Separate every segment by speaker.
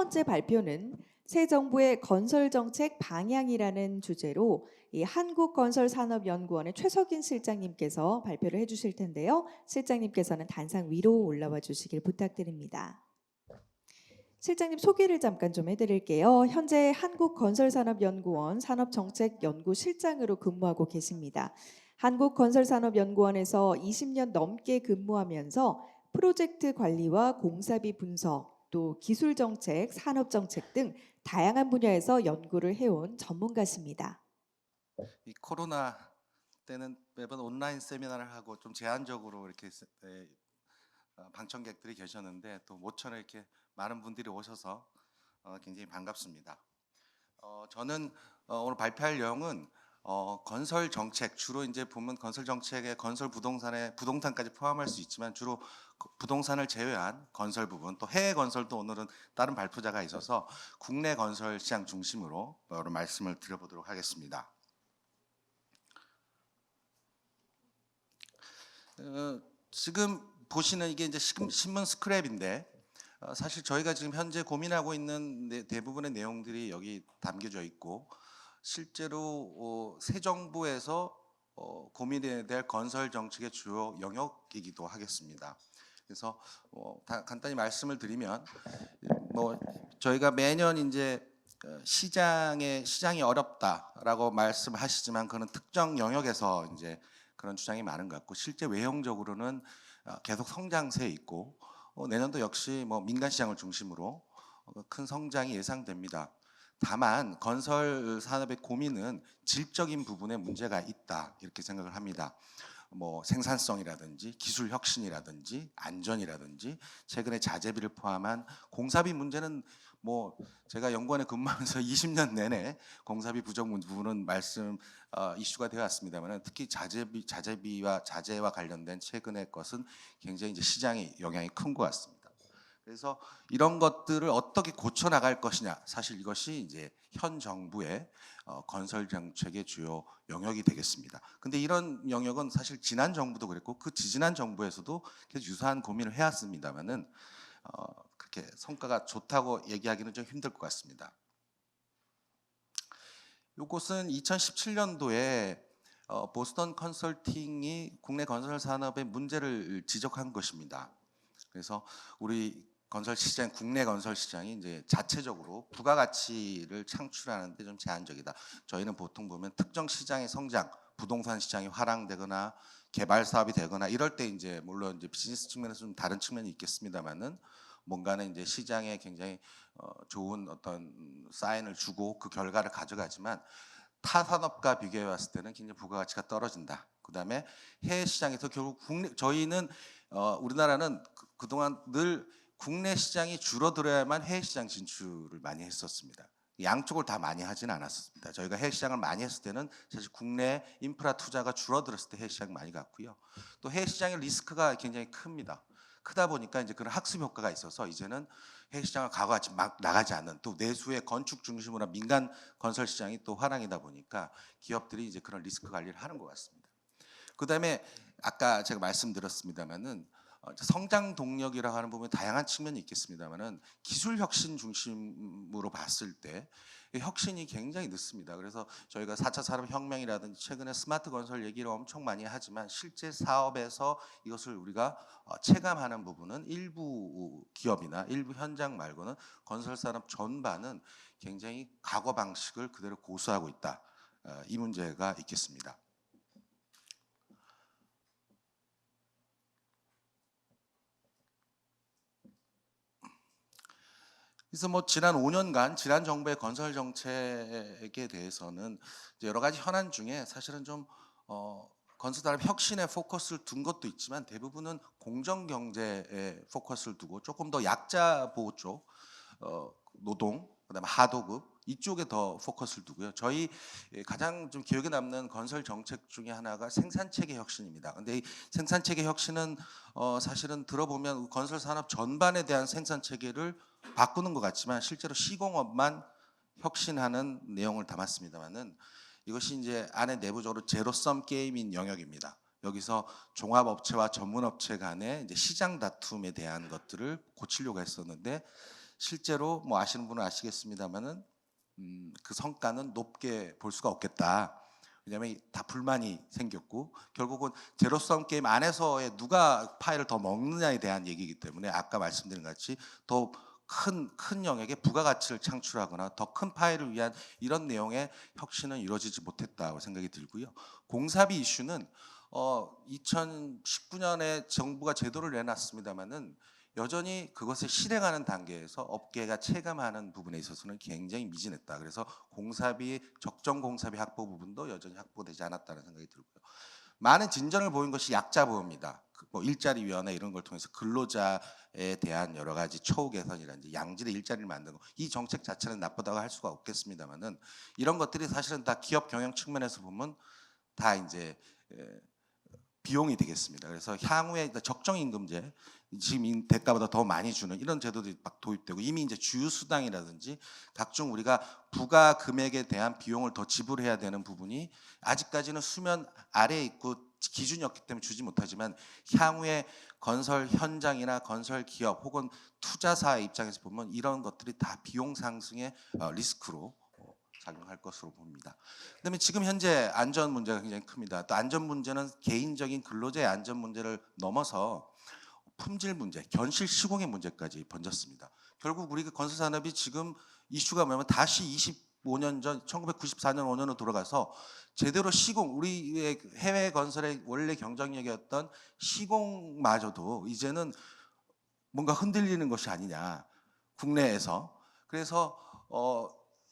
Speaker 1: 번째 발표는 새 정부의 건설 정책 방향이라는 주제로 이 한국건설산업연구원의 최석인 실장님께서 발표를 해주실 텐데요. 실장님께서는 단상 위로 올라와 주시길 부탁드립니다. 실장님 소개를 잠깐 좀 해드릴게요. 현재 한국건설산업연구원 산업정책연구실장으로 근무하고 계십니다. 한국건설산업연구원에서 20년 넘게 근무하면서 프로젝트 관리와 공사비 분석, 또 기술정책, 산업정책 등 다양한 분야에서 연구를 해온 전문가십니다.
Speaker 2: 이 코로나 때는 매번 온라인 세미나를 하고 좀 제한적으로 이렇게 방청객들이 계셨는데 또 모처럼 이렇게 많은 분들이 오셔서 굉장히 반갑습니다. 저는 오늘 발표할 내용은 건설 정책, 주로 이제 보면 건설 정책에 건설 부동산에 부동산까지 포함할 수 있지만 주로 부동산을 제외한 건설 부분, 또 해외 건설도 오늘은 다른 발표자가 있어서 국내 건설 시장 중심으로 여러 말씀을 드려보도록 하겠습니다. 지금 보시는 이게 이제 신문 스크랩인데 사실 저희가 지금 현재 고민하고 있는 대부분의 내용들이 여기 담겨져 있고 실제로 새 정부에서 고민해야 될 건설 정책의 주요 영역이기도 하겠습니다. 그래서 간단히 말씀을 드리면 저희가 매년 이제 시장이 어렵다라고 말씀하시지만 그는 특정 영역에서 이제 그런 주장이 많은 것 같고 실제 외형적으로는 계속 성장세에 있고 내년도 역시 민간 시장을 중심으로 큰 성장이 예상됩니다. 다만 건설 산업의 고민은 질적인 부분에 문제가 있다 이렇게 생각을 합니다. 생산성이라든지 기술 혁신이라든지 안전이라든지 최근에 자재비를 포함한 공사비 문제는 제가 연구원에 근무하면서 20년 내내 공사비 부족 부분은 이슈가 되어 왔습니다만 특히 자재비와 자재와 관련된 최근의 것은 굉장히 이제 시장의 영향이 큰 것 같습니다. 그래서 이런 것들을 어떻게 고쳐 나갈 것이냐, 사실 이것이 이제 현 정부의 건설 정책의 주요 영역이 되겠습니다. 근데 이런 영역은 사실 지난 정부도 그랬고 그 지지난 정부에서도 계속 유사한 고민을 해왔습니다만은 그렇게 성과가 좋다고 얘기하기는 좀 힘들 것 같습니다. 이것은 2017년도에 보스턴 컨설팅이 국내 건설 산업의 문제를 지적한 것입니다. 그래서 우리 국내 건설 시장이 이제 자체적으로 부가가치를 창출하는데 좀 제한적이다. 저희는 보통 보면 특정 시장의 성장, 부동산 시장이 화랑되거나 개발 사업이 되거나 이럴 때 이제 물론 이제 비즈니스 측면에서 좀 다른 측면이 있겠습니다만은 뭔가는 이제 시장에 굉장히 좋은 어떤 사인을 주고 그 결과를 가져가지만 타 산업과 비교해 봤을 때는 굉장히 부가가치가 떨어진다. 그다음에 해외 시장에서 결국 저희는 우리나라는 그동안 늘 국내 시장이 줄어들어야만 해외 시장 진출을 많이 했었습니다. 양쪽을 다 많이 하지는 않았습니다. 저희가 해외 시장을 많이 했을 때는 사실 국내 인프라 투자가 줄어들었을 때 해외 시장 많이 갔고요. 또 해외 시장의 리스크가 굉장히 큽니다. 크다 보니까 이제 그런 학습 효과가 있어서 이제는 해외 시장을 막 나가지 않는 또 내수의 건축 중심으로 민간 건설 시장이 또 화랑이다 보니까 기업들이 이제 그런 리스크 관리를 하는 것 같습니다. 그다음에 아까 제가 말씀드렸습니다만은 성장 동력이라고 하는 부분에 다양한 측면이 있겠습니다만은 기술 혁신 중심으로 봤을 때 혁신이 굉장히 늦습니다. 그래서 저희가 4차 산업혁명이라든지 최근에 스마트 건설 얘기를 엄청 많이 하지만 실제 사업에서 이것을 우리가 체감하는 부분은 일부 기업이나 일부 현장 말고는 건설 산업 전반은 굉장히 과거 방식을 그대로 고수하고 있다. 이 문제가 있겠습니다. 그래서 지난 5년간 지난 정부의 건설 정책에 대해서는 여러 가지 현안 중에 사실은 좀 건설 산업 혁신에 포커스를 둔 것도 있지만 대부분은 공정 경제에 포커스를 두고 조금 더 약자 보호 쪽, 노동, 그다음에 하도급 이쪽에 더 포커스를 두고요. 저희 가장 좀 기억에 남는 건설 정책 중에 하나가 생산체계 혁신입니다. 근데 이 생산체계 혁신은 사실은 들어보면 건설 산업 전반에 대한 생산체계를 바꾸는 것 같지만 실제로 시공업만 혁신하는 내용을 담았습니다만은 이것이 이제 안에 내부적으로 제로섬 게임인 영역입니다. 여기서 종합업체와 전문업체 간의 이제 시장 다툼에 대한 것들을 고치려고 했었는데 실제로 뭐 아시는 분은 아시겠습니다만은 그 성과는 높게 볼 수가 없겠다. 왜냐하면 다 불만이 생겼고 결국은 제로섬 게임 안에서의 누가 파일을 더 먹느냐에 대한 얘기이기 때문에 아까 말씀드린 같이 더 큰 영역의 부가가치를 창출하거나 더 큰 파일을 위한 이런 내용의 혁신은 이루어지지 못했다고 생각이 들고요. 공사비 이슈는 2019년에 정부가 제도를 내놨습니다마는 여전히 그것을 실행하는 단계에서 업계가 체감하는 부분에 있어서는 굉장히 미진했다. 그래서 공사비 적정 공사비 확보 부분도 여전히 확보되지 않았다는 생각이 들고요. 많은 진전을 보인 것이 약자 보호입니다. 뭐 일자리 위원회 이런 걸 통해서 근로자에 대한 여러 가지 처우 개선이라든지 양질의 일자리를 만드는 거, 이 정책 자체는 나쁘다고 할 수가 없겠습니다만은 이런 것들이 사실은 다 기업 경영 측면에서 보면 다 이제 비용이 되겠습니다. 그래서 향후에 적정 임금제, 지금 대가보다 더 많이 주는 이런 제도들이 막 도입되고 이미 이제 주유수당이라든지 각종 우리가 부가 금액에 대한 비용을 더 지불해야 되는 부분이 아직까지는 수면 아래에 있고 기준이 없기 때문에 주지 못하지만 향후에 건설 현장이나 건설 기업 혹은 투자사의 입장에서 보면 이런 것들이 다 비용 상승의 리스크로 작용할 것으로 봅니다. 그다음에 지금 현재 안전 문제가 굉장히 큽니다. 또 안전 문제는 개인적인 근로자의 안전 문제를 넘어서 품질 문제, 견실 시공의 문제까지 번졌습니다. 결국 우리 건설 산업이 지금 이슈가 뭐냐면 다시 25년 전 1994년 5년으로 돌아가서 제대로 시공, 우리의 해외 건설의 원래 경쟁력이었던 시공마저도 이제는 뭔가 흔들리는 것이 아니냐 국내에서. 그래서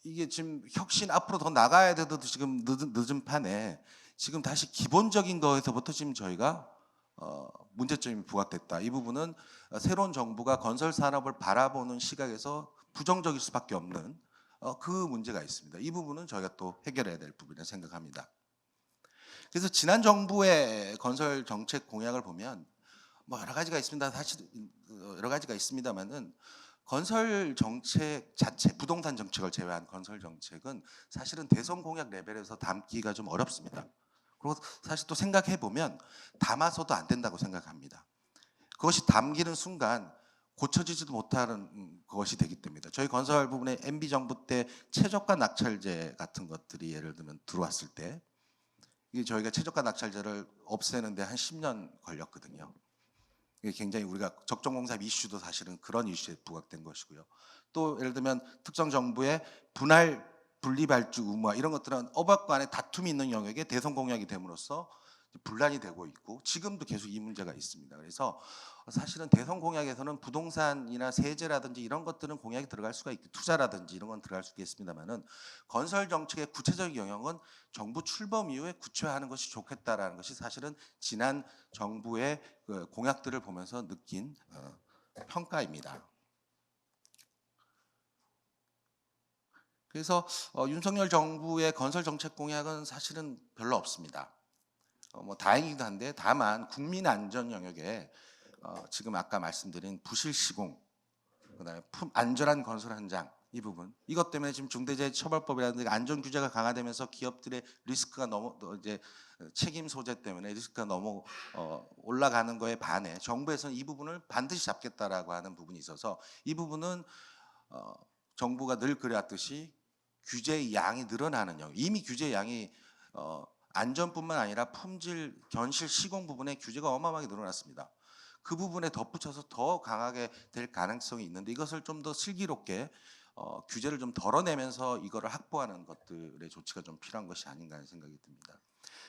Speaker 2: 이게 지금 혁신 앞으로 더 나가야 돼도 지금 늦은 판에 지금 다시 기본적인 거에서부터 지금 저희가 문제점이 부각됐다. 이 부분은 새로운 정부가 건설 산업을 바라보는 시각에서 부정적일 수밖에 없는 그 문제가 있습니다. 이 부분은 저희가 또 해결해야 될 부분이라 생각합니다. 그래서 지난 정부의 건설 정책 공약을 보면 뭐 여러 가지가 있습니다. 사실 여러 가지가 있습니다만은 건설 정책 자체, 부동산 정책을 제외한 건설 정책은 사실은 대선 공약 레벨에서 담기가 좀 어렵습니다. 그리고 사실 또 생각해 보면 담아서도 안 된다고 생각합니다. 그것이 담기는 순간 고쳐지지도 못하는 것이 되기 때문이다. 저희 건설 부분에 MB 정부 때 최저가 낙찰제 같은 것들이 예를 들면 들어왔을 때 이게 저희가 최저가 낙찰제를 없애는데 한 10년 걸렸거든요. 이게 굉장히 우리가 적정공사비 이슈도 사실은 그런 이슈에 부각된 것이고요. 또 예를 들면 특정 정부의 분할 분리발주 의무화 이런 것들은 업업 간에 다툼이 있는 영역에 대선 공약이 됨으로써 분란이 되고 있고 지금도 계속 이 문제가 있습니다. 그래서 사실은 대선 공약에서는 부동산이나 세제라든지 이런 것들은 공약이 들어갈 수가 있고 투자라든지 이런 건 들어갈 수 있겠습니다만은 건설 정책의 구체적인 영역은 정부 출범 이후에 구체화하는 것이 좋겠다라는 것이 사실은 지난 정부의 그 공약들을 보면서 느낀 평가입니다. 그래서 윤석열 정부의 건설 정책 공약은 사실은 별로 없습니다. 뭐 다행이기도 한데 다만 국민 안전 영역에 지금 아까 말씀드린 부실 시공, 그다음에 안전한 건설 현장 이 부분 이것 때문에 지금 중대재해처벌법이라든지 안전 규제가 강화되면서 기업들의 리스크가 너무 이제 책임 소재 때문에 리스크가 너무 올라가는 거에 반해 정부에서는 이 부분을 반드시 잡겠다라고 하는 부분이 있어서 이 부분은 정부가 늘 그래왔듯이 규제의 양이 늘어나는 영역, 이미 규제 양이 안전뿐만 아니라 품질, 견실, 시공 부분에 규제가 어마어마하게 늘어났습니다. 그 부분에 덧붙여서 더 강하게 될 가능성이 있는데 이것을 좀 더 슬기롭게 규제를 좀 덜어내면서 이거를 확보하는 것들의 조치가 좀 필요한 것이 아닌가 하는 생각이 듭니다.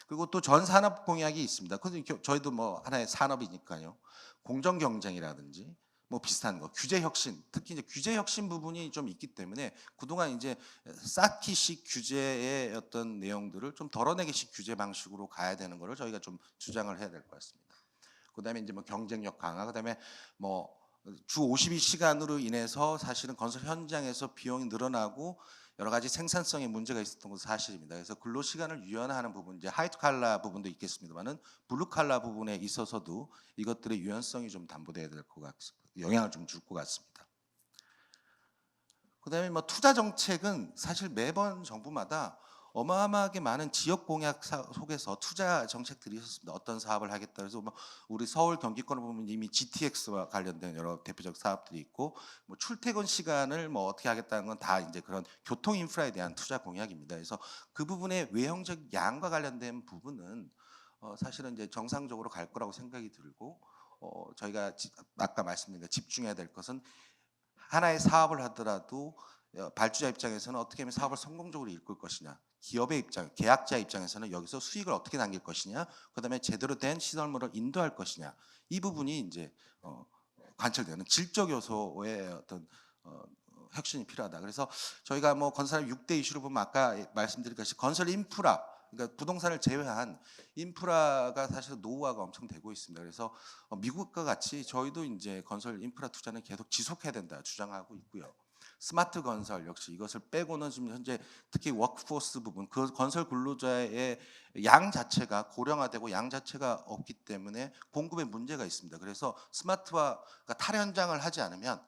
Speaker 2: 그리고 또 전 산업 공약이 있습니다. 근데 저희도 뭐 하나의 산업이니까요. 공정 경쟁이라든지 뭐 비슷한 거, 규제 혁신, 특히 이제 규제 혁신 부분이 좀 있기 때문에 그동안 이제 쌓기식 규제의 어떤 내용들을 좀 덜어내기식 규제 방식으로 가야 되는 거를 저희가 좀 주장을 해야 될 것 같습니다. 그다음에 이제 뭐 경쟁력 강화, 그다음에 뭐 주 52시간으로 인해서 사실은 건설 현장에서 비용이 늘어나고 여러 가지 생산성에 문제가 있었던 것은 사실입니다. 그래서 근로 시간을 유연화하는 부분, 이제 화이트 칼라 부분도 있겠습니다만은 블루 칼라 부분에 있어서도 이것들의 유연성이 좀 담보돼야 될 것 같습니다. 영향을 좀 줄 것 같습니다. 그다음에 뭐 투자 정책은 사실 매번 정부마다 어마어마하게 많은 지역 공약 속에서 투자 정책들이 있었습니다. 어떤 사업을 하겠다 해서 뭐 우리 서울 경기권을 보면 이미 GTX와 관련된 여러 대표적 사업들이 있고 뭐 출퇴근 시간을 뭐 어떻게 하겠다는 건 다 이제 그런 교통 인프라에 대한 투자 공약입니다. 그래서 그 부분의 외형적 양과 관련된 부분은 사실은 이제 정상적으로 갈 거라고 생각이 들고 저희가 아까 말씀드린 것 집중해야 될 것은 하나의 사업을 하더라도 발주자 입장에서는 어떻게 하면 사업을 성공적으로 이끌 것이냐, 기업의 입장, 계약자 입장에서는 여기서 수익을 어떻게 남길 것이냐, 그다음에 제대로 된 시설물을 인도할 것이냐, 이 부분이 이제 관철되는 질적 요소의 어떤 혁신이 필요하다. 그래서 저희가 뭐 건설 6대 이슈로 보면 아까 말씀드린 것이 건설 인프라, 그러니까 부동산을 제외한 인프라가 사실 노후화가 엄청 되고 있습니다. 그래서 미국과 같이 저희도 이제 건설 인프라 투자는 계속 지속해야 된다 주장하고 있고요. 스마트 건설 역시 이것을 빼고는 지금 현재 특히 워크포스 부분, 그 건설 근로자의 양 자체가 고령화되고 양 자체가 없기 때문에 공급에 문제가 있습니다. 그래서 스마트화가 탈현장을 하지 않으면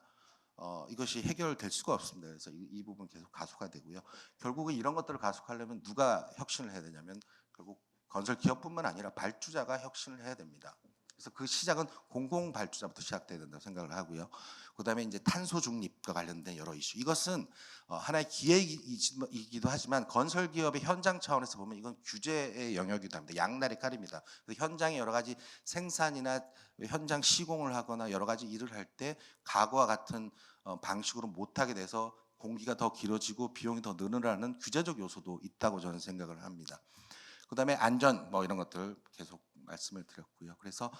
Speaker 2: 이것이 해결될 수가 없습니다. 그래서 이 부분 계속 가속화되고요. 결국은 이런 것들을 가속하려면 누가 혁신을 해야 되냐면 결국 건설 기업뿐만 아니라 발주자가 혁신을 해야 됩니다. 그래서 그 시작은 공공 발주자부터 시작돼야 된다고 생각을 하고요. 그다음에 이제 탄소 중립과 관련된 여러 이슈. 이것은 하나의 기회이기도 하지만 건설 기업의 현장 차원에서 보면 이건 규제의 영역이기도 합니다. 양날의 칼입니다. 그래서 현장에 여러 가지 생산이나 현장 시공을 하거나 여러 가지 일을 할 때 과거와 같은 방식으로 못하게 돼서 공기가 더 길어지고 비용이 더 늘어나는 규제적 요소도 있다고 저는 생각을 합니다. 그다음에 안전 뭐 이런 것들 계속 말씀을 드렸고요. 그래서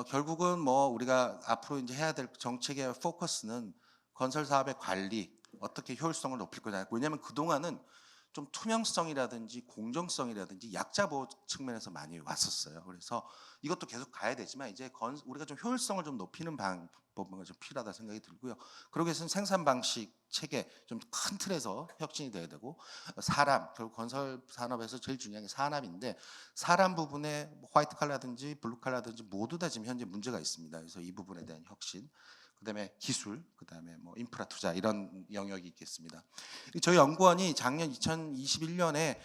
Speaker 2: 결국은 뭐 우리가 앞으로 이제 해야 될 정책의 포커스는 건설 사업의 관리 어떻게 효율성을 높일 거냐. 왜냐하면 그 동안은 좀 투명성이라든지 공정성이라든지 약자 보호 측면에서 많이 왔었어요. 그래서 이것도 계속 가야 되지만 이제 우리가 좀 효율성을 좀 높이는 방법은 좀 필요하다 생각이 들고요. 그러기 위해서는 생산 방식 체계 좀 큰 틀에서 혁신이 돼야 되고 사람 결국 건설 산업에서 제일 중요한 게 사람인데 사람 부분에 뭐 화이트 칼라든지 블루 칼라든지 모두 다 지금 현재 문제가 있습니다. 그래서 이 부분에 대한 혁신. 그다음에 기술, 그다음에 뭐 인프라 투자 이런 영역이 있겠습니다. 저희 연구원이 작년 2021년에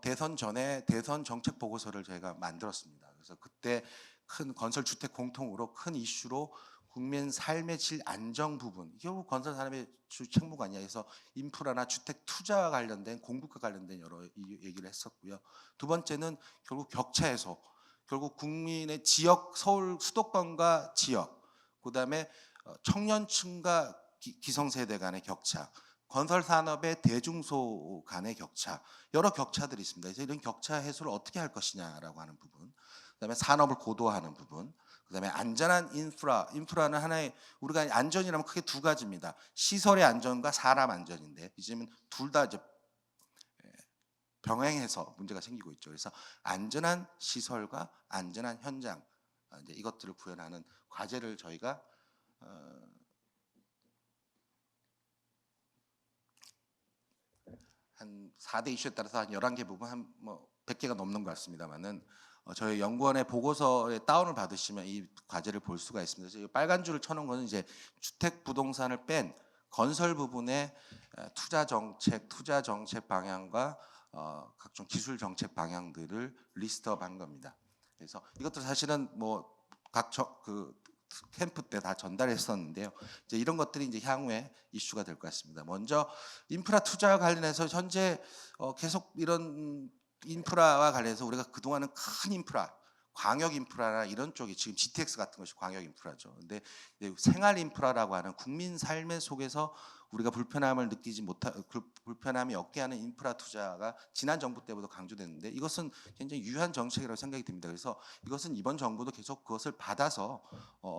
Speaker 2: 대선 전에 대선 정책 보고서를 저희가 만들었습니다. 그래서 그때 큰 건설 주택 공통으로 큰 이슈로 국민 삶의 질 안정 부분, 결국 건설 산업의 주 책무가 아니야. 그래서 인프라나 주택 투자와 관련된 공급과 관련된 여러 얘기를 했었고요. 두 번째는 결국 격차 해소, 결국 국민의 지역 서울 수도권과 지역, 그다음에 청년층과 기성세대 간의 격차, 건설 산업의 대중소 간의 격차, 여러 격차들이 있습니다. 그래서 이런 격차 해소를 어떻게 할 것이냐라고 하는 부분, 그다음에 산업을 고도화하는 부분, 그다음에 안전한 인프라는 하나의 우리가 안전이라면 크게 두 가지입니다. 시설의 안전과 사람 안전인데 이제는 둘 다 이제 병행해서 문제가 생기고 있죠. 그래서 안전한 시설과 안전한 현장 이제 이것들을 구현하는 과제를 저희가 한 4대 이슈에 따라서 한 11개 부분 한 뭐 100개가 넘는 것 같습니다만은 저희 연구원의 보고서에 다운을 받으시면 이 과제를 볼 수가 있습니다. 그래서 이 빨간 줄을 쳐놓은 것은 이제 주택 부동산을 뺀 건설 부분의 투자 정책 방향과 각종 기술 정책 방향들을 리스트업한 겁니다. 그래서 이것도 사실은 뭐 그 캠프 때 다 전달했었는데요. 이제 이런 것들이 이제 향후에 이슈가 될 것 같습니다. 먼저 인프라 투자와 관련해서 현재 계속 이런 인프라와 관련해서 우리가 그동안은 큰 인프라, 광역 인프라나 이런 쪽이 지금 GTX 같은 것이 광역 인프라죠. 근데 생활 인프라라고 하는 국민 삶의 속에서 우리가 불편함을 느끼지 불편함이 없게 하는 인프라 투자가 지난 정부 때부터 강조됐는데 이것은 굉장히 유효한 정책이라고 생각이 듭니다. 그래서 이것은 이번 정부도 계속 그것을 받아서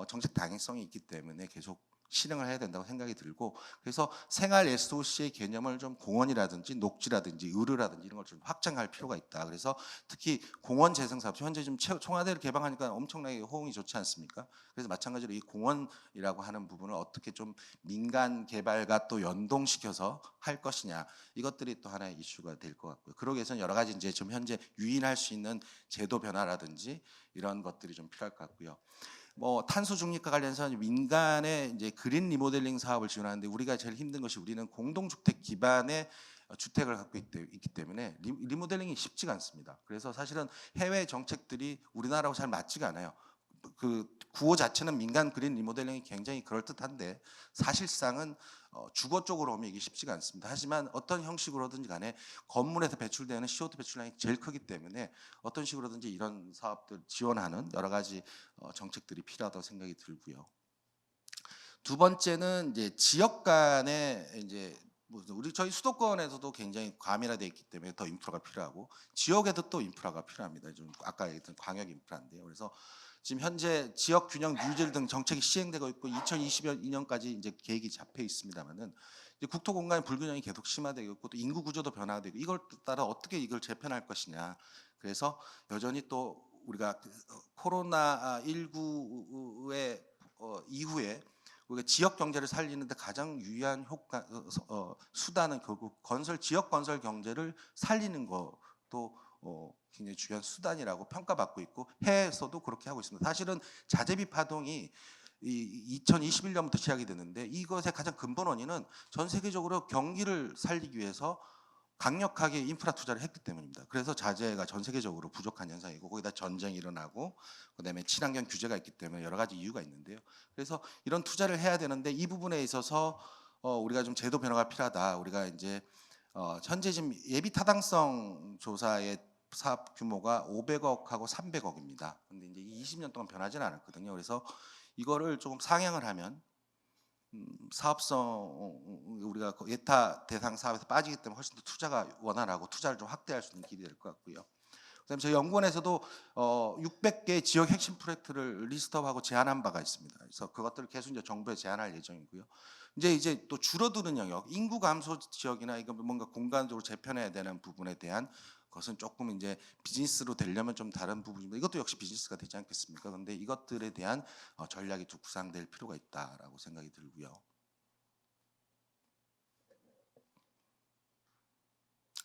Speaker 2: 정책 당위성이 있기 때문에 계속 실행을 해야 된다고 생각이 들고 그래서 생활 SOC의 개념을 좀 공원이라든지 녹지라든지 의료라든지 이런 걸 좀 확장할 필요가 있다. 그래서 특히 공원 재생 사업 현재 지금 청와대를 개방하니까 엄청나게 호응이 좋지 않습니까? 그래서 마찬가지로 이 공원이라고 하는 부분을 어떻게 좀 민간 개발과 또 연동시켜서 할 것이냐 이것들이 또 하나의 이슈가 될 것 같고요. 그러기 위해서는 여러 가지 이제 좀 현재 유인할 수 있는 제도 변화라든지 이런 것들이 좀 필요할 것 같고요. 뭐 탄소 중립과 관련해서 민간의 이제 그린 리모델링 사업을 지원하는데 우리가 제일 힘든 것이 우리는 공동주택 기반의 주택을 갖고 있기 때문에 리모델링이 쉽지가 않습니다. 그래서 사실은 해외 정책들이 우리나라하고 잘 맞지가 않아요. 그 구호 자체는 민간 그린 리모델링이 굉장히 그럴듯한데 사실상은 주거 쪽으로 오면 이게 쉽지가 않습니다. 하지만 어떤 형식으로든지 간에 건물에서 배출되는 CO2 배출량이 제일 크기 때문에 어떤 식으로든지 이런 사업들 지원하는 여러 가지 정책들이 필요하다고 생각이 들고요. 두 번째는 이제 지역 간의 이제 우리 저희 수도권에서도 굉장히 과밀화되어 있기 때문에 더 인프라가 필요하고 지역에도 또 인프라가 필요합니다. 좀 아까 얘기했던 광역 인프라인데요. 그래서 지금 현재 지역 균형 유지 등 정책이 시행되고 있고 2022년까지 이제 계획이 잡혀 있습니다만은 국토 공간의 불균형이 계속 심화되고 있고 또 인구 구조도 변화가 되고 이걸 따라 어떻게 이걸 재편할 것이냐. 그래서 여전히 또 우리가 코로나 19의 이후에 우리가 지역 경제를 살리는데 가장 유의한 수단은 결국 지역 건설 경제를 살리는 것도 굉장히 중요한 수단이라고 평가받고 있고 해외에서도 그렇게 하고 있습니다. 사실은 자재비 파동이 2021년부터 시작이 됐는데 이것의 가장 근본 원인은 전 세계적으로 경기를 살리기 위해서 강력하게 인프라 투자를 했기 때문입니다. 그래서 자재가 전 세계적으로 부족한 현상이고 거기다 전쟁이 일어나고 그다음에 친환경 규제가 있기 때문에 여러 가지 이유가 있는데요. 그래서 이런 투자를 해야 되는데 이 부분에 있어서 우리가 좀 제도 변화가 필요하다. 우리가 이제 현재 지금 예비 타당성 조사의 사업 규모가 500억하고 300억입니다. 근데 이제 20년 동안 변하지는 않았거든요. 그래서 이거를 조금 상향을 하면 사업성 우리가 예타 대상 사업에서 빠지기 때문에 훨씬 더 투자가 원활하고 투자를 좀 확대할 수 있는 길이 될 것 같고요. 그다음에 저희 연구원에서도 600개 지역 핵심 프로젝트를 리스트업하고 제안한 바가 있습니다. 그래서 그것들을 계속 이제 정부에 제안할 예정이고요. 이제 또 줄어드는 영역, 인구 감소 지역이나 이거 뭔가 공간적으로 재편해야 되는 부분에 대한 것은 조금 이제 비즈니스로 되려면 좀 다른 부분입니다. 이것도 역시 비즈니스가 되지 않겠습니까? 그런데 이것들에 대한 전략이 좀 구상될 필요가 있다라고 생각이 들고요.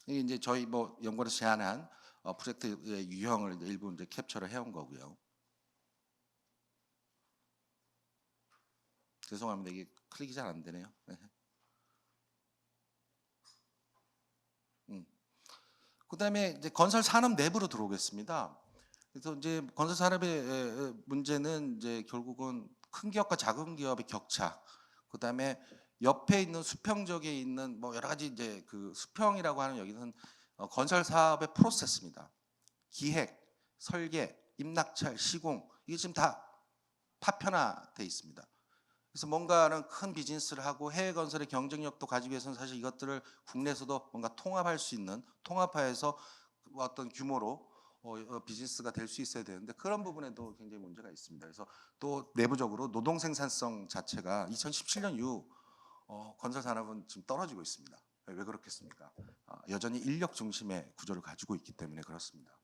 Speaker 2: 이게 이제 저희 연구원에서 제안한 프로젝트의 유형을 이제 일부 이제 캡처를 해온 거고요. 죄송합니다. 이게 클릭이 잘 안 되네요. 그다음에 이제 건설 산업 내부로 들어오겠습니다. 그래서 이제 건설 산업의 문제는 이제 결국은 큰 기업과 작은 기업의 격차, 그다음에 옆에 있는 수평 지역에 있는 여러 가지 이제 그 수평이라고 하는 여기는 건설 사업의 프로세스입니다. 기획, 설계, 임낙찰, 시공 이게 지금 다 파편화돼 있습니다. 그래서 뭔가는 큰 비즈니스를 하고 해외 건설의 경쟁력도 가지기 위해서는 사실 이것들을 국내에서도 뭔가 통합할 수 있는 통합화해서 어떤 규모로 비즈니스가 될 수 있어야 되는데 그런 부분에도 굉장히 문제가 있습니다. 그래서 또 내부적으로 노동 생산성 자체가 2017년 이후 건설 산업은 지금 떨어지고 있습니다. 왜 그렇겠습니까? 여전히 인력 중심의 구조를 가지고 있기 때문에 그렇습니다.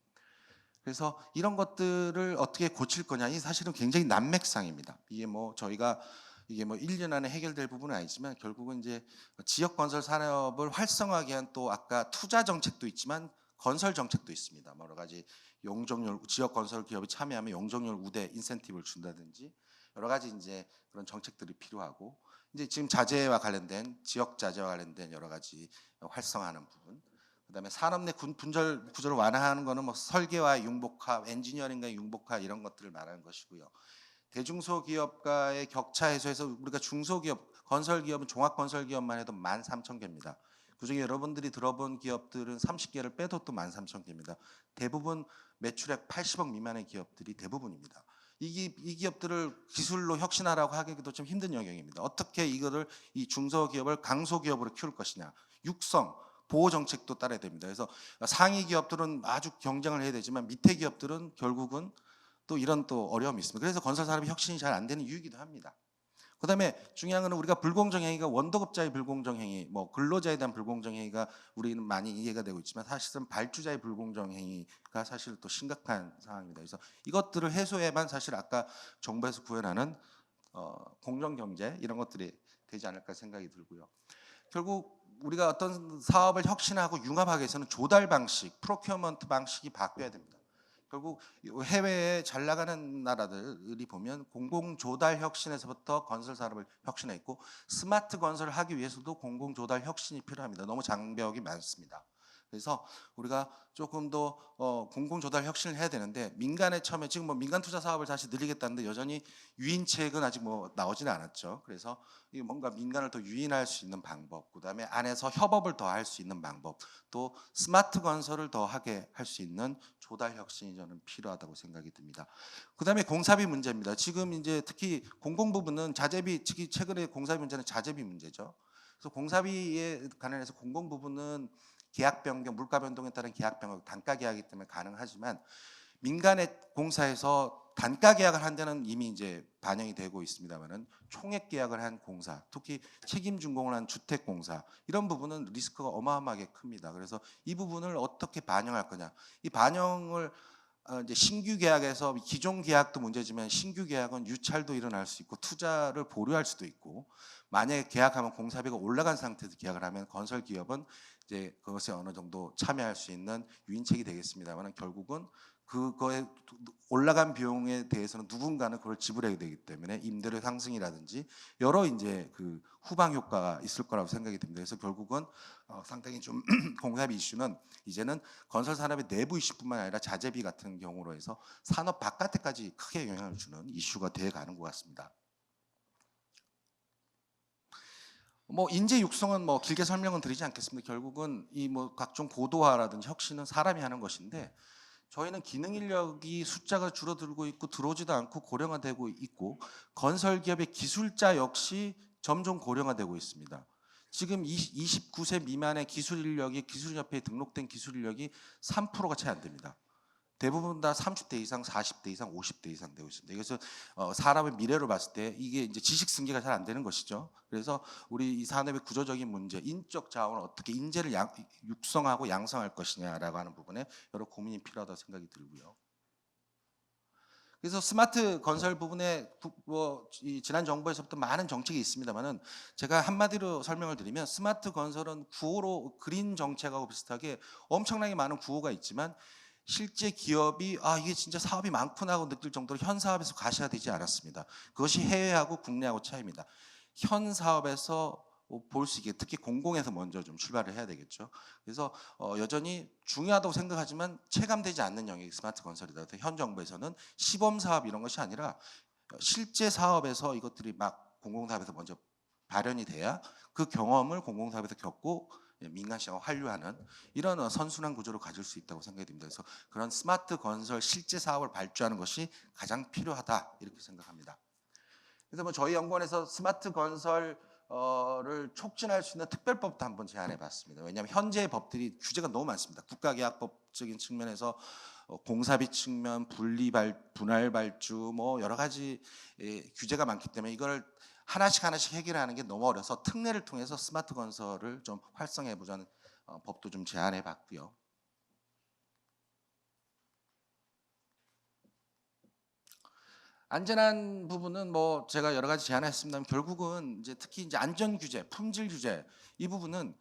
Speaker 2: 그래서 이런 것들을 어떻게 고칠 거냐, 이 사실은 굉장히 난맥상입니다. 이게 저희가 이게 1년 안에 해결될 부분은 아니지만 결국은 이제 지역 건설 산업을 활성화하기 위한 또 아까 투자 정책도 있지만 건설 정책도 있습니다. 여러 가지 용적률 지역 건설 기업이 참여하면 용적률 우대 인센티브를 준다든지 여러 가지 이제 그런 정책들이 필요하고 이제 지금 자재와 관련된 지역 자재와 관련된 여러 가지 활성화하는 부분. 그다음에 산업 내 분절 구조를 완화하는 거는 설계와 융복화, 엔지니어링과 융복화 이런 것들을 말하는 것이고요. 대중소기업과의 격차 해소해서 우리가 중소기업, 건설기업은 종합건설기업만 해도 13,000개입니다. 그중에 여러분들이 들어본 기업들은 30개를 빼도 또 13,000개입니다. 대부분 매출액 80억 미만의 기업들이 대부분입니다. 이 기업들을 기술로 혁신하라고 하기도 좀 힘든 영역입니다. 어떻게 이거를 이 중소기업을 강소기업으로 키울 것이냐, 육성, 보호 정책도 따라야 됩니다. 그래서 상위 기업들은 아주 경쟁을 해야 되지만 밑에 기업들은 결국은 또 이런 또 어려움이 있습니다. 그래서 건설 산업이 혁신이 잘 안 되는 이유이기도 합니다. 그다음에 중요한 것은 우리가 불공정 행위가 원도급자의 불공정 행위, 근로자에 대한 불공정 행위가 우리는 많이 이해가 되고 있지만 사실은 발주자의 불공정 행위가 사실 또 심각한 상황입니다. 그래서 이것들을 해소해야만 사실 아까 정부에서 구현하는 공정 경제 이런 것들이 되지 않을까 생각이 들고요. 결국 우리가 어떤 사업을 혁신하고 융합하기 위해서는 조달 방식, 프로큐어먼트 방식이 바뀌어야 됩니다. 결국 해외에 잘 나가는 나라들이 보면 공공조달 혁신에서부터 건설 산업을 혁신했고 스마트 건설을 하기 위해서도 공공조달 혁신이 필요합니다. 너무 장벽이 많습니다. 그래서 우리가 조금 더 공공조달 혁신을 해야 되는데 민간에 처음에 지금 뭐 민간 투자 사업을 다시 늘리겠다는데 여전히 유인책은 아직 뭐 나오지는 않았죠. 그래서 이 뭔가 민간을 더 유인할 수 있는 방법, 그다음에 안에서 협업을 더 할 수 있는 방법, 또 스마트 건설을 더 하게 할 수 있는 조달 혁신이 저는 필요하다고 생각이 듭니다. 그다음에 공사비 문제입니다. 지금 이제 특히 공공 부분은 자재비, 특히 최근에 공사비 문제는 자재비 문제죠. 그래서 공사비에 관련해서 공공 부분은 계약 변경, 물가 변동에 따른 계약 변경, 단가 계약이기 때문에 가능하지만 민간의 공사에서 단가 계약을 한 데는 이미 이제 반영이 되고 있습니다만은 총액 계약을 한 공사, 특히 책임 준공을 한 주택 공사 이런 부분은 리스크가 어마어마하게 큽니다. 그래서 이 부분을 어떻게 반영할 거냐, 이 반영을 이제 신규 계약에서 기존 계약도 문제지만 신규 계약은 유찰도 일어날 수 있고 투자를 보류할 수도 있고 만약에 계약하면 공사비가 올라간 상태에서 계약을 하면 건설 기업은 이제 그것에 어느 정도 참여할 수 있는 유인책이 되겠습니다만 결국은 그거에 올라간 비용에 대해서는 누군가는 그걸 지불해야 되기 때문에 임대료 상승이라든지 여러 이제 그 후방 효과가 있을 거라고 생각이 듭니다. 그래서 결국은 상당히 좀 공사비 이슈는 이제는 건설 산업의 내부 이슈뿐만 아니라 자재비 같은 경우로 해서 산업 바깥에까지 크게 영향을 주는 이슈가 돼 가는 것 같습니다. 뭐 인재 육성은 뭐 길게 설명은 드리지 않겠습니다. 결국은 이 뭐 각종 고도화라든지 혁신은 사람이 하는 것인데 저희는 기능 인력이 숫자가 줄어들고 있고 들어오지도 않고 고령화되고 있고 건설 기업의 기술자 역시 점점 고령화되고 있습니다. 지금 29세 미만의 기술 인력이 기술협회에 등록된 기술 인력이 3%가 채 안 됩니다. 대부분 다 30대 이상, 40대 이상, 50대 이상 되고 있습니다. 그래서 사람의 미래로 봤을 때 이게 이제 지식 승계가 잘 안 되는 것이죠. 그래서 우리 이 산업의 구조적인 문제, 인적 자원을 어떻게 인재를 육성하고 양성할 것이냐라고 하는 부분에 여러 고민이 필요하다고 생각이 들고요. 그래서 스마트 건설 부분에 이 지난 정부에서부터 많은 정책이 있습니다만은 제가 한마디로 설명을 드리면 스마트 건설은 구호로 그린 정책하고 비슷하게 엄청나게 많은 구호가 있지만 실제 기업이 이게 진짜 사업이 많구나 하고 느낄 정도로 현 사업에서 가시화되지 않았습니다. 그것이 해외하고 국내하고 차이입니다. 현 사업에서 볼 수 있게 특히 공공에서 먼저 좀 출발을 해야 되겠죠. 그래서 여전히 중요하다고 생각하지만 체감되지 않는 영역이 스마트 건설이다. 현 정부에서는 시범 사업 이런 것이 아니라 실제 사업에서 이것들이 막 공공사업에서 먼저 발현이 돼야 그 경험을 공공사업에서 겪고 민간 시장과 환류하는 이런 선순환 구조를 가질 수 있다고 생각이 듭니다. 그래서 그런 스마트 건설 실제 사업을 발주하는 것이 가장 필요하다 이렇게 생각합니다. 그래서 뭐 저희 연구원에서 스마트 건설을 촉진할 수 있는 특별법도 한번 제안해 봤습니다. 왜냐하면 현재의 법들이 규제가 너무 많습니다. 국가계약법적인 측면에서 공사비 측면, 분할 발주 뭐 여러 가지 규제가 많기 때문에 이걸 하나씩 해결하는 게 너무 어려서 특례를 통해서 스마트 건설을 좀 활성화해 보자는 법도 좀 제안해 봤고요. 안전한 부분은 뭐 제가 여러 가지 제안했습니다만 결국은 이제 특히 이제 안전 규제, 품질 규제 이 부분은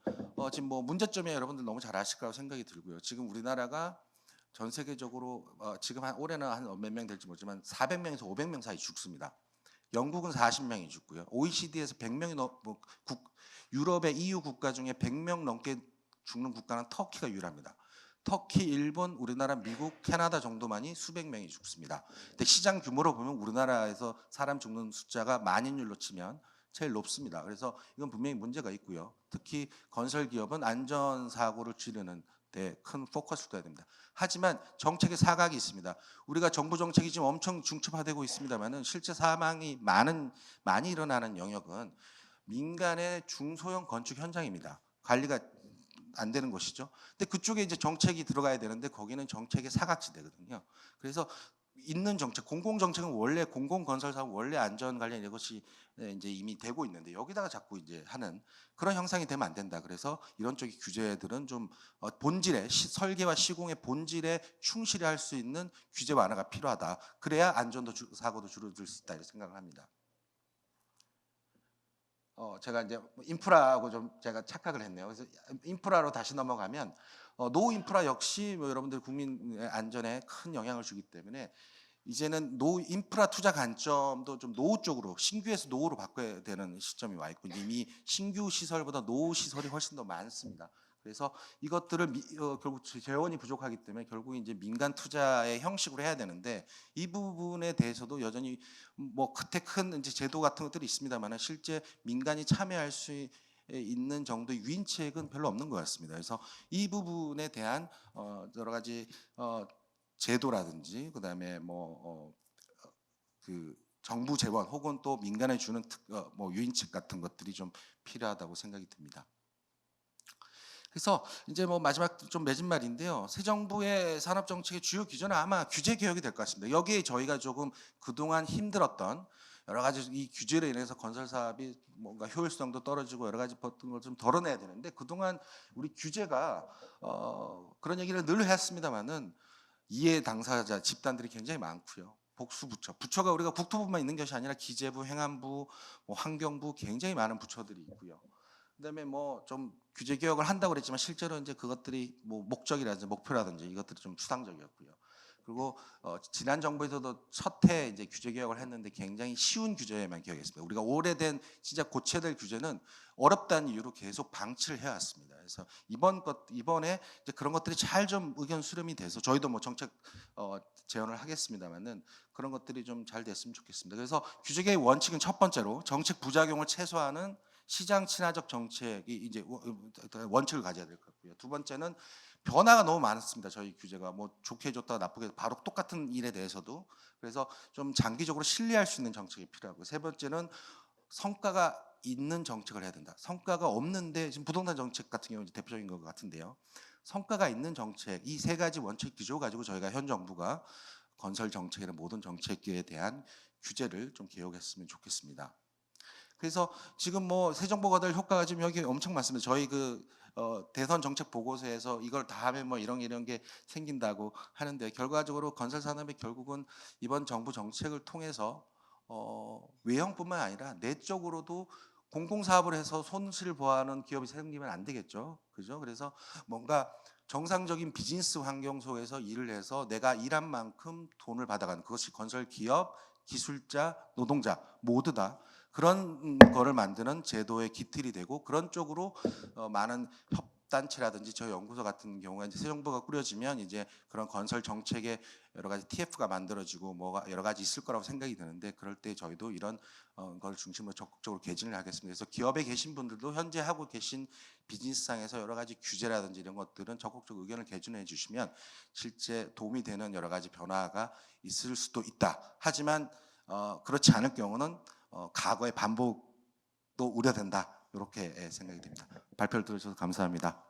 Speaker 2: 지금 뭐 문제점이 여러분들 너무 잘 아실 거라고 생각이 들고요. 지금 우리나라가 전 세계적으로 지금 올해는 한 몇 명 될지 모르지만 400명에서 500명 사이 죽습니다. 영국은 40명이 죽고요. OECD에서 100명이 유럽의 EU 국가 중에 100명 넘게 죽는 국가는 터키가 유일합니다. 터키, 일본, 우리나라, 미국, 캐나다 정도만이 수백 명이 죽습니다. 근데 시장 규모로 보면 우리나라에서 사람 죽는 숫자가 만인율로 치면 제일 높습니다. 그래서 이건 분명히 문제가 있고요. 특히 건설 기업은 안전 사고를 줄이는 데 큰 포커스를 둬야 됩니다. 하지만 정책의 사각이 있습니다. 우리가 정부 정책이 지금 엄청 중첩화되고 있습니다만은 실제 사망이 많이 일어나는 영역은 민간의 중소형 건축 현장입니다. 관리가 안 되는 것이죠. 근데 그쪽에 이제 정책이 들어가야 되는데 거기는 정책의 사각지대거든요. 그래서 있는 정책, 공공 정책은 원래 공공 건설 사업 원래 안전 관련 이것이 이제 이미 되고 있는데 여기다가 자꾸 이제 하는 그런 형상이 되면 안 된다. 그래서 이런 쪽의 규제들은 좀 본질에 설계와 시공의 본질에 충실히 할 수 있는 규제 완화가 필요하다. 그래야 안전도 사고도 줄어들 수 있다 이렇게 생각을 합니다. 제가 이제 인프라하고 좀 제가 착각을 했네요. 그래서 인프라로 다시 넘어가면 노후 인프라 역시 뭐 여러분들 국민의 안전에 큰 영향을 주기 때문에 이제는 노후 인프라 투자 관점도 좀 노후 쪽으로 신규에서 노후로 바꿔야 되는 시점이 와 있고 이미 신규 시설보다 노후 시설이 훨씬 더 많습니다. 그래서 이것들을 결국 재원이 부족하기 때문에 결국 이제 민간 투자의 형식으로 해야 되는데 이 부분에 대해서도 여전히 뭐 그때 큰 이제 제도 같은 것들이 있습니다만 실제 민간이 참여할 수 있는 정도의 유인책은 별로 없는 것 같습니다. 그래서 이 부분에 대한 여러 가지 제도라든지 그다음에 그 정부 재원 혹은 또 민간에 주는 뭐 유인책 같은 것들이 좀 필요하다고 생각이 듭니다. 그래서 이제 뭐 마지막 좀 맺은 말인데요. 새 정부의 산업 정책의 주요 기조는 아마 규제 개혁이 될 것 같습니다. 여기에 저희가 조금 그동안 힘들었던 여러 가지 이 규제로 인해서 건설 사업이 뭔가 효율성도 떨어지고 여러 가지 버튼 걸 좀 덜어내야 되는데 그동안 우리 규제가 그런 얘기를 늘 했습니다만은 이해 당사자 집단들이 굉장히 많고요. 복수 부처가 우리가 국토부만 있는 것이 아니라 기재부, 행안부, 뭐 환경부 굉장히 많은 부처들이 있고요. 그다음에 뭐 좀 규제 개혁을 한다고 그랬지만 실제로 이제 그것들이 뭐 목적이라든지 목표라든지 이것들이 좀 수상적이었고요. 그리고 지난 정부에서도 첫 해 이제 규제 개혁을 했는데 굉장히 쉬운 규제에만 개혁했습니다. 우리가 오래된 진짜 고쳐야 될 규제는 어렵다는 이유로 계속 방치를 해왔습니다. 그래서 이번에 이제 그런 것들이 잘 좀 의견 수렴이 돼서 저희도 뭐 정책 제언을 하겠습니다만은 그런 것들이 좀 잘 됐으면 좋겠습니다. 그래서 규제 개혁 원칙은 첫 번째로 정책 부작용을 최소화하는 시장 친화적 정책이 이제 원칙을 가져야 될 것 같고요. 두 번째는 변화가 너무 많습니다. 저희 규제가 뭐 좋게 좋다 나쁘게 바로 똑같은 일에 대해서도 그래서 좀 장기적으로 신뢰할 수 있는 정책이 필요하고 세 번째는 성과가 있는 정책을 해야 된다. 성과가 없는데 지금 부동산 정책 같은 경우 대표적인 것 같은데요. 성과가 있는 정책 이 세 가지 원칙 기조 가지고 저희가 현 정부가 건설 정책이나 모든 정책에 대한 규제를 좀 개혁했으면 좋겠습니다. 그래서 지금 뭐 새 정부가 될 효과가 지금 여기 엄청 많습니다. 저희 대선 정책 보고서에서 이걸 다 하면 뭐 이런 게 생긴다고 하는데 결과적으로 건설 산업이 결국은 이번 정부 정책을 통해서 외형뿐만 아니라 내적으로도 공공사업을 해서 손실을 보하는 기업이 생기면 안 되겠죠. 그죠? 그래서 뭔가 정상적인 비즈니스 환경 속에서 일을 해서 내가 일한 만큼 돈을 받아가는 그것이 건설 기업, 기술자, 노동자 모두 다 그런 거를 만드는 제도의 기틀이 되고 그런 쪽으로 많은 협단체라든지 저희 연구소 같은 경우가 이제 새 정부가 꾸려지면 이제 그런 건설 정책에 여러 가지 TF가 만들어지고 뭐가 여러 가지 있을 거라고 생각이 드는데 그럴 때 저희도 이런 걸 중심으로 적극적으로 개진을 하겠습니다. 그래서 기업에 계신 분들도 현재 하고 계신 비즈니스상에서 여러 가지 규제라든지 이런 것들은 적극적 의견을 개진해 주시면 실제 도움이 되는 여러 가지 변화가 있을 수도 있다. 하지만 그렇지 않을 경우는 과거의 반복도 우려된다. 이렇게 생각이 됩니다. 발표를 들어주셔서 감사합니다.